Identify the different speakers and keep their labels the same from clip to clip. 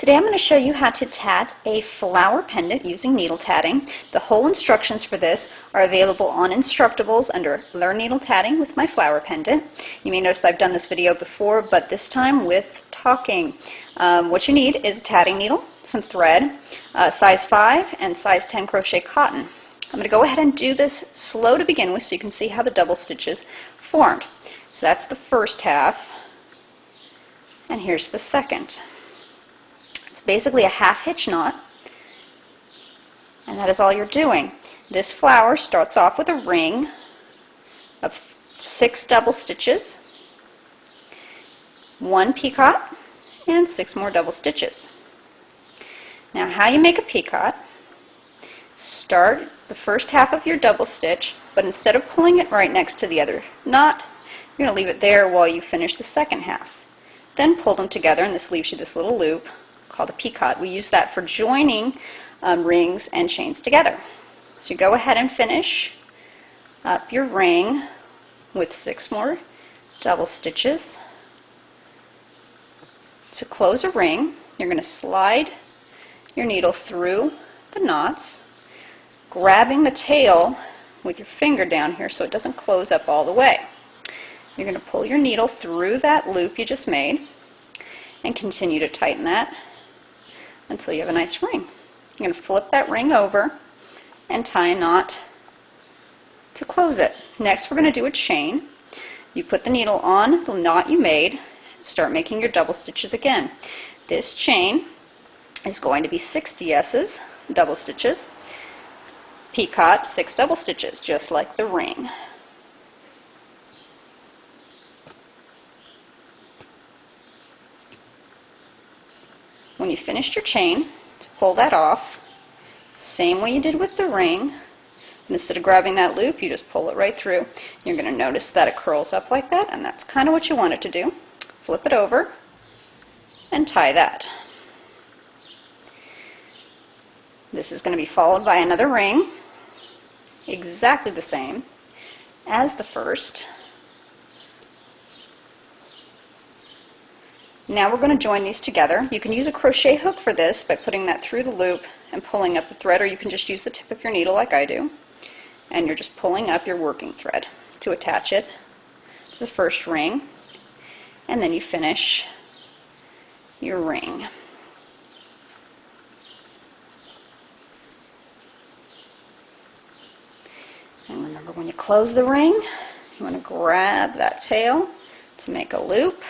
Speaker 1: Today I'm going to show you how to tat a flower pendant using needle tatting. The whole instructions for this are available on Instructables under Learn Needle Tatting with My Flower Pendant. You may notice I've done this video before, but this time with talking. What you need is a tatting needle, some thread, size 5 and size 10 crochet cotton. I'm going to go ahead and do this slow to begin with so you can see how the double stitches formed. So that's the first half, and here's the second. It's basically a half hitch knot, and that is all you're doing. This flower starts off with a ring of 6 double stitches, 1 picot, and 6 more double stitches. Now how you make a picot: start the first half of your double stitch, but instead of pulling it right next to the other knot, you're going to leave it there while you finish the second half. Then pull them together, and this leaves you this little loop called a picot. We use that for joining rings and chains together. So you go ahead and finish up your ring with 6 more double stitches. To close a ring, you're going to slide your needle through the knots, grabbing the tail with your finger down here so it doesn't close up all the way. You're going to pull your needle through that loop you just made and continue to tighten that until you have a nice ring. You're going to flip that ring over and tie a knot to close it. Next we're going to do a chain. You put the needle on the knot you made and start making your double stitches again. This chain is going to be 6 DS's, double stitches, picot, 6 double stitches, just like the ring. When you finished your chain, to pull that off, same way you did with the ring, and instead of grabbing that loop, you just pull it right through. You're going to notice that it curls up like that, and that's kind of what you want it to do. Flip it over and tie that. This is going to be followed by another ring, exactly the same as the first. Now we're going to join these together. You can use a crochet hook for this by putting that through the loop and pulling up the thread, or you can just use the tip of your needle like I do, and you're just pulling up your working thread to attach it to the first ring, and then you finish your ring. And remember, when you close the ring, you want to grab that tail to make a loop.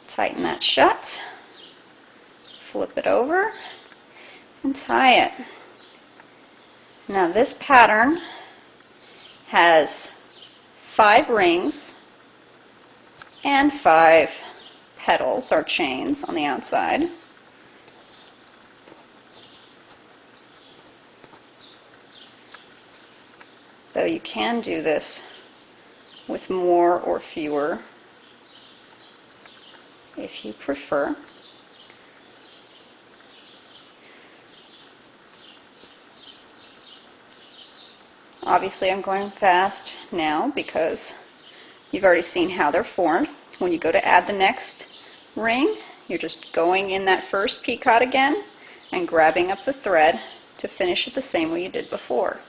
Speaker 1: Tighten that shut, flip it over, and tie it. Now this pattern has 5 rings and 5 petals or chains on the outside. Though you can do this with more or fewer if you prefer. Obviously I'm going fast now because you've already seen how they're formed. When you go to add the next ring, you're just going in that first picot again and grabbing up the thread to finish it the same way you did before.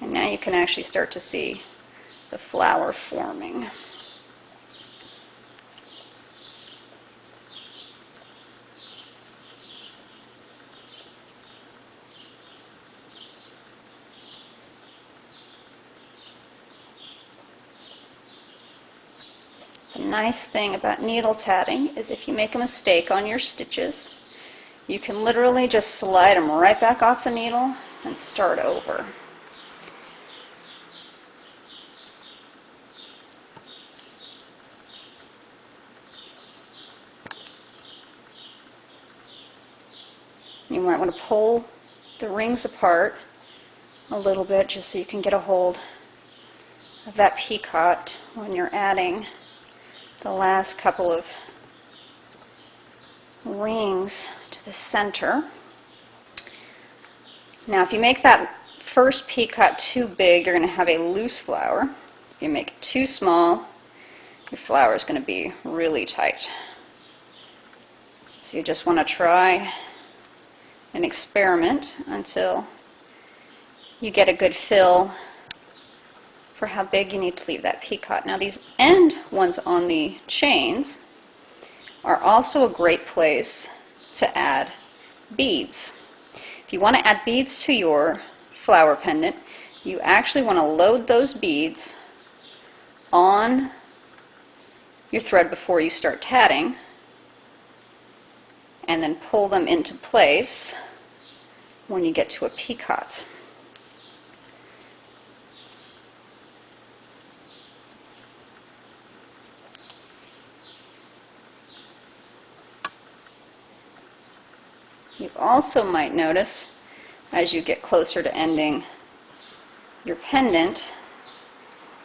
Speaker 1: And now you can actually start to see the flower forming. The nice thing about needle tatting is if you make a mistake on your stitches, you can literally just slide them right back off the needle and start over. You might want to pull the rings apart a little bit just so you can get a hold of that picot when you're adding the last couple of rings to the center. Now if you make that first pea-cut too big, you're going to have a loose flower. If you make it too small, your flower is going to be really tight. So you just want to try and experiment until you get a good fill for how big you need to leave that pea-cut. Now these end ones on the chains are also a great place to add beads. If you want to add beads to your flower pendant, you actually want to load those beads on your thread before you start tatting, and then pull them into place when you get to a pea-cut. You also might notice, as you get closer to ending your pendant,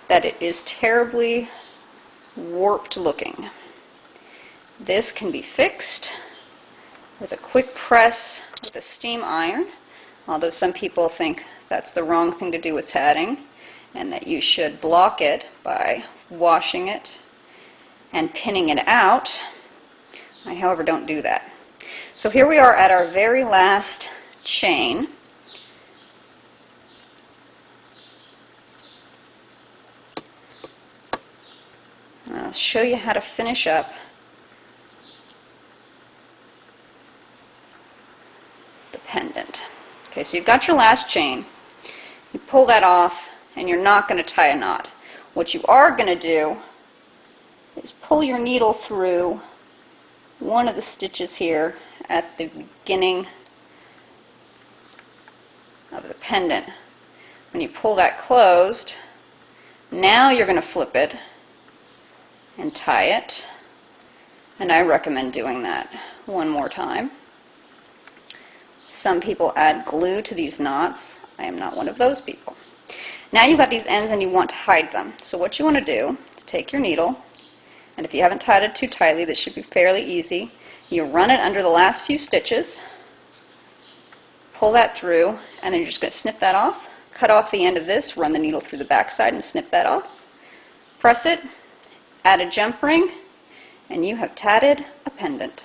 Speaker 1: that it is terribly warped looking. This can be fixed with a quick press with a steam iron, although some people think that's the wrong thing to do with tatting and that you should block it by washing it and pinning it out. I, however, don't do that. So here we are at our very last chain. I'll show you how to finish up the pendant. Okay, so you've got your last chain. You pull that off, and you're not going to tie a knot. What you are going to do is pull your needle through one of the stitches here at the beginning of the pendant. When you pull that closed, now you're going to flip it and tie it, and I recommend doing that one more time. Some people add glue to these knots. I am not one of those people. Now you've got these ends and you want to hide them. So what you want to do is take your needle, and if you haven't tied it too tightly, this should be fairly easy. You run it under the last few stitches, pull that through, and then you're just going to snip that off. Cut off the end of this, run the needle through the back side and snip that off. Press it, add a jump ring, and you have tatted a pendant.